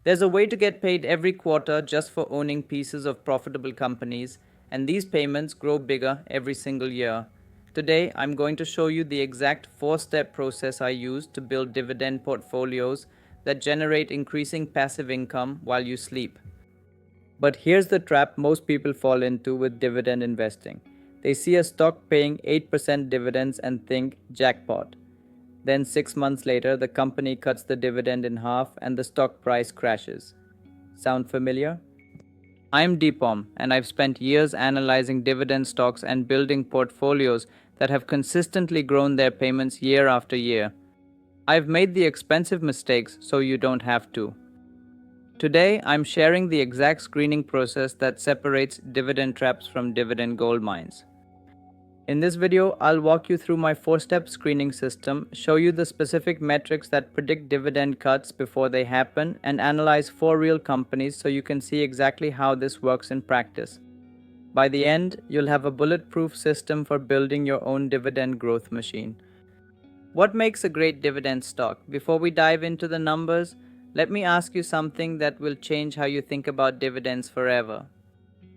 There's a way to get paid every quarter just for owning pieces of profitable companies, and these payments grow bigger every single year. Today, I'm going to show you the exact 4-step process I use to build dividend portfolios that generate increasing passive income while you sleep. But here's the trap most people fall into with dividend investing. They see a stock paying 8% dividends and think, jackpot. Then 6 months later, the company cuts the dividend in half and the stock price crashes. Sound familiar? I'm Deepom, and I've spent years analyzing dividend stocks and building portfolios that have consistently grown their payments year after year. I've made the expensive mistakes so you don't have to. Today, I'm sharing the exact screening process that separates dividend traps from dividend gold mines. In this video, I'll walk you through my 4-step screening system, show you the specific metrics that predict dividend cuts before they happen, and analyze 4 real companies so you can see exactly how this works in practice. By the end, you'll have a bulletproof system for building your own dividend growth machine. What makes a great dividend stock? Before we dive into the numbers, let me ask you something that will change how you think about dividends forever.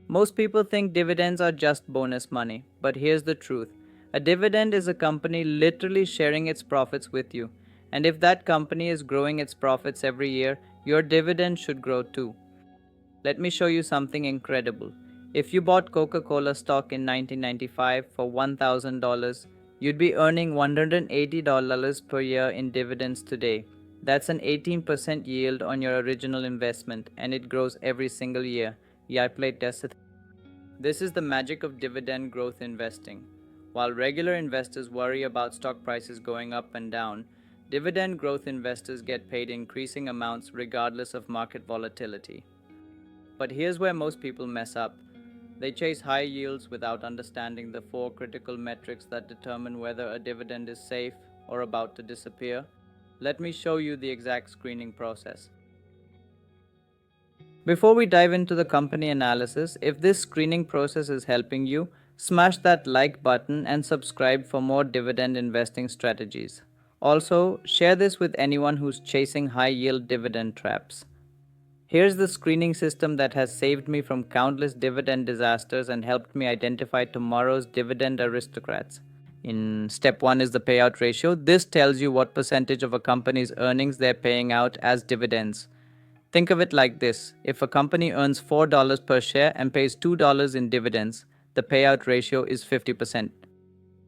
Most people think dividends are just bonus money, but here's the truth. A dividend is a company literally sharing its profits with you. And if that company is growing its profits every year, your dividend should grow too. Let me show you something incredible. If you bought Coca-Cola stock in 1995 for $1,000, you'd be earning $180 per year in dividends today. That's an 18% yield on your original investment, and it grows every single year. Yeah, I played test. This is the magic of dividend growth investing. While regular investors worry about stock prices going up and down, dividend growth investors get paid increasing amounts regardless of market volatility. But here's where most people mess up. They chase high yields without understanding the 4 critical metrics that determine whether a dividend is safe or about to disappear. Let me show you the exact screening process. Before we dive into the company analysis, if this screening process is helping you, smash that like button and subscribe for more dividend investing strategies. Also, share this with anyone who's chasing high-yield dividend traps. Here's the screening system that has saved me from countless dividend disasters and helped me identify tomorrow's dividend aristocrats. In step 1 is the payout ratio. This tells you what percentage of a company's earnings they're paying out as dividends. Think of it like this. If a company earns $4 per share and pays $2 in dividends, the payout ratio is 50%.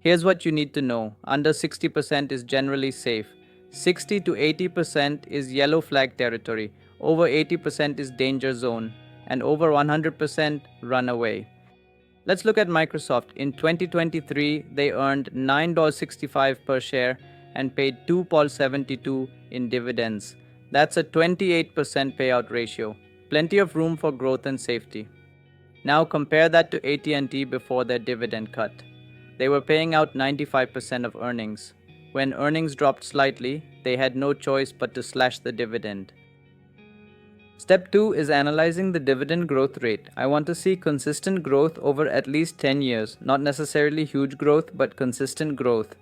Here's what you need to know. Under 60% is generally safe. 60 to 80% is yellow flag territory. Over 80% is danger zone. And over 100% run away. Let's look at Microsoft. In 2023, they earned $9.65 per share and paid $2.72 in dividends. That's a 28% payout ratio. Plenty of room for growth and safety. Now compare that to AT&T before their dividend cut. They were paying out 95% of earnings. When earnings dropped slightly, they had no choice but to slash the dividend. Step 2 is analyzing the dividend growth rate. I want to see consistent growth over at least 10 years. Not necessarily huge growth, but consistent growth.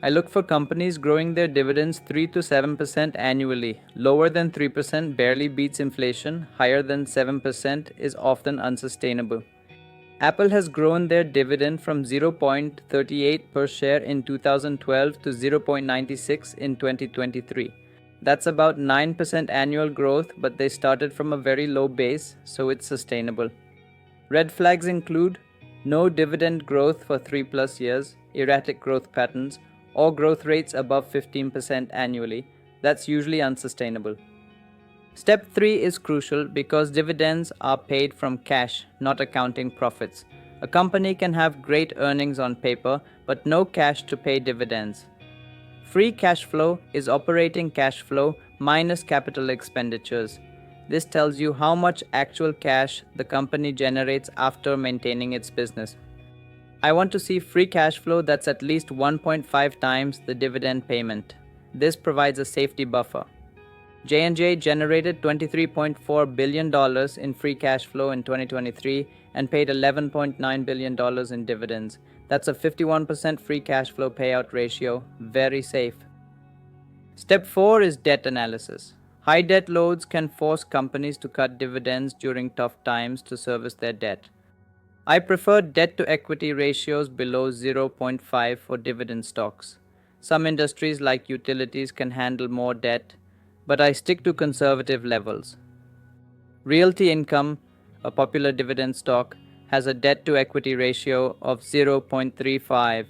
I look for companies growing their dividends 3 to 7% annually. Lower than 3% barely beats inflation. Higher than 7% is often unsustainable. Apple has grown their dividend from 0.38 per share in 2012 to 0.96 in 2023. That's about 9% annual growth, but they started from a very low base, so it's sustainable. Red flags include no dividend growth for 3+ years, erratic growth patterns, or growth rates above 15% annually. That's usually unsustainable. Step 3 is crucial because dividends are paid from cash, not accounting profits. A company can have great earnings on paper, but no cash to pay dividends. Free cash flow is operating cash flow minus capital expenditures. This tells you how much actual cash the company generates after maintaining its business. I want to see free cash flow that's at least 1.5 times the dividend payment. This provides a safety buffer. J&J generated $23.4 billion in free cash flow in 2023 and paid $11.9 billion in dividends. That's a 51% free cash flow payout ratio, very safe. Step 4 is debt analysis. High debt loads can force companies to cut dividends during tough times to service their debt. I prefer debt to equity ratios below zero point 0.5 for dividend stocks. Some industries like utilities can handle more debt, but I stick to conservative levels. Realty Income, a popular dividend stock, has a debt to equity ratio of 0.35.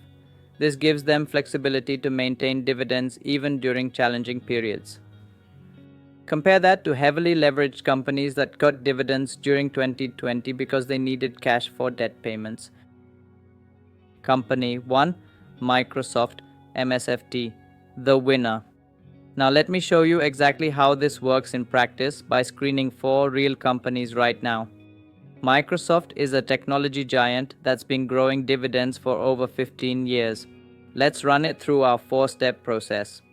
This gives them flexibility to maintain dividends even during challenging periods. Compare that to heavily leveraged companies that cut dividends during 2020 because they needed cash for debt payments. Company 1, Microsoft, MSFT, the winner. Now let me show you exactly how this works in practice by screening 4 real companies right now. Microsoft is a technology giant that's been growing dividends for over 15 years. Let's run it through our 4-step process.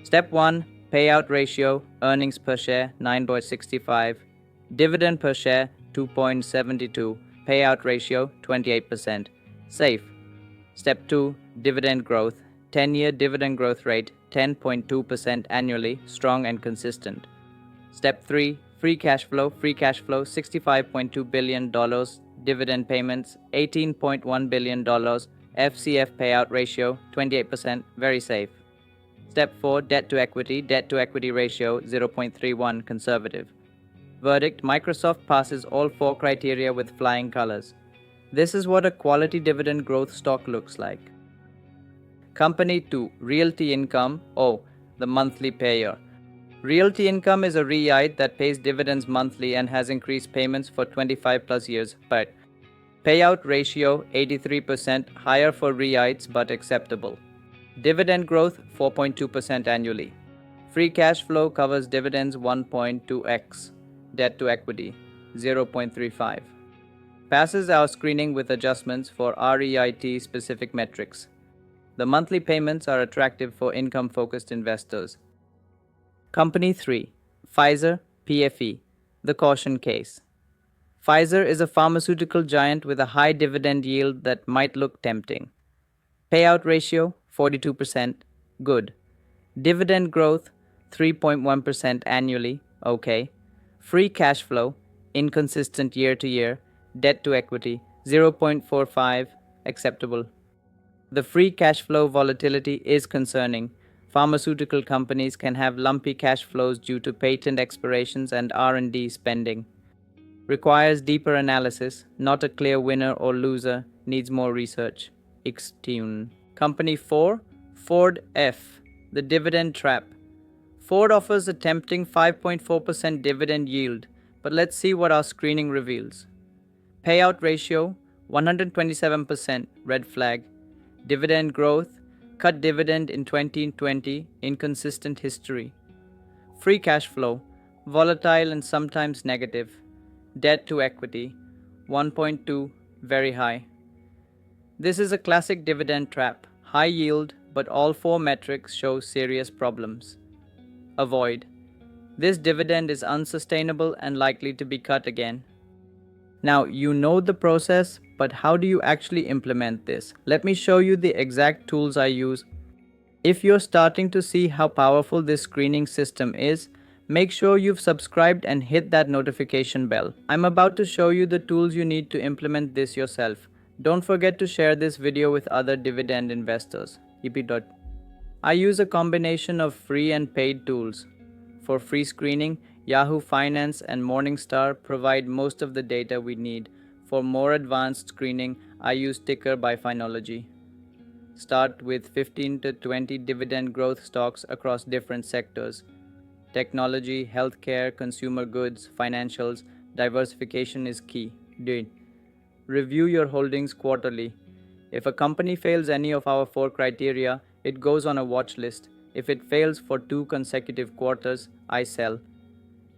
Step 1, payout ratio, earnings per share 9.65, dividend per share 2.72, payout ratio 28%. Safe. Step 2, dividend growth, 10-year dividend growth rate 10.2% annually, strong and consistent. Step 3, free cash flow $65.2 billion, dividend payments $18.1 billion, FCF payout ratio 28%, very safe. Step 4, debt to equity ratio 0.31, conservative. Verdict, Microsoft passes all 4 criteria with flying colors. This is what a quality dividend growth stock looks like. Company 2, Realty Income, the monthly payer. Realty Income is a REIT that pays dividends monthly and has increased payments for 25 plus years, but payout ratio 83%, higher for REITs but acceptable. Dividend growth 4.2% annually. Free cash flow covers dividends 1.2x. Debt to equity 0.35. Passes our screening with adjustments for REIT specific metrics. The monthly payments are attractive for income-focused investors. Company 3, Pfizer, PFE, the caution case. Pfizer is a pharmaceutical giant with a high dividend yield that might look tempting. Payout ratio 42%, good. Dividend growth 3.1% annually, okay. Free cash flow, inconsistent year to year. Debt to equity 0.45, acceptable. The free cash flow volatility is concerning. Pharmaceutical companies can have lumpy cash flows due to patent expirations and R&D spending. Requires deeper analysis, not a clear winner or loser, needs more research. Xtune. Company 4, Ford F, the dividend trap. Ford offers a tempting 5.4% dividend yield, but let's see what our screening reveals. Payout ratio 127%, red flag. Dividend growth, cut dividend in 2020, inconsistent history. Free cash flow, volatile and sometimes negative. Debt to equity 1.2, very high. This is a classic dividend trap, high yield, but all 4 metrics show serious problems. Avoid. This dividend is unsustainable and likely to be cut again. Now, you know the process, but how do you actually implement this? Let me show you the exact tools I use. If you're starting to see how powerful this screening system is, make sure you've subscribed and hit that notification bell. I'm about to show you the tools you need to implement this yourself. Don't forget to share this video with other dividend investors. I use a combination of free and paid tools. For free screening, Yahoo Finance and Morningstar provide most of the data we need. For more advanced screening, I use Ticker by Finology. Start with 15 to 20 dividend growth stocks across different sectors. Technology, healthcare, consumer goods, financials, diversification is key. Review your holdings quarterly. If a company fails any of our 4 criteria, it goes on a watch list. If it fails for 2 consecutive quarters, I sell.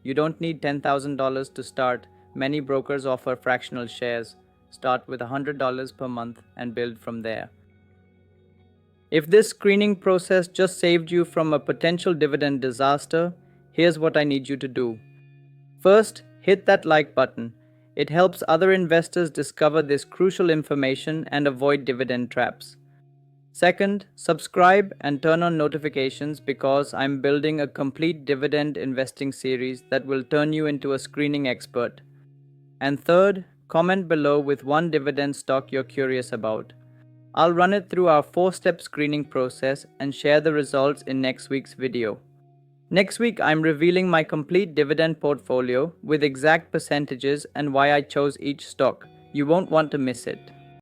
You don't need $10,000 to start. Many brokers offer fractional shares. Start with $100 per month and build from there. If this screening process just saved you from a potential dividend disaster, here's what I need you to do. First, hit that like button. It helps other investors discover this crucial information and avoid dividend traps. Second, subscribe and turn on notifications because I'm building a complete dividend investing series that will turn you into a screening expert. And third, comment below with one dividend stock you're curious about. I'll run it through our 4-step screening process and share the results in next week's video. Next week, I'm revealing my complete dividend portfolio with exact percentages and why I chose each stock. You won't want to miss it.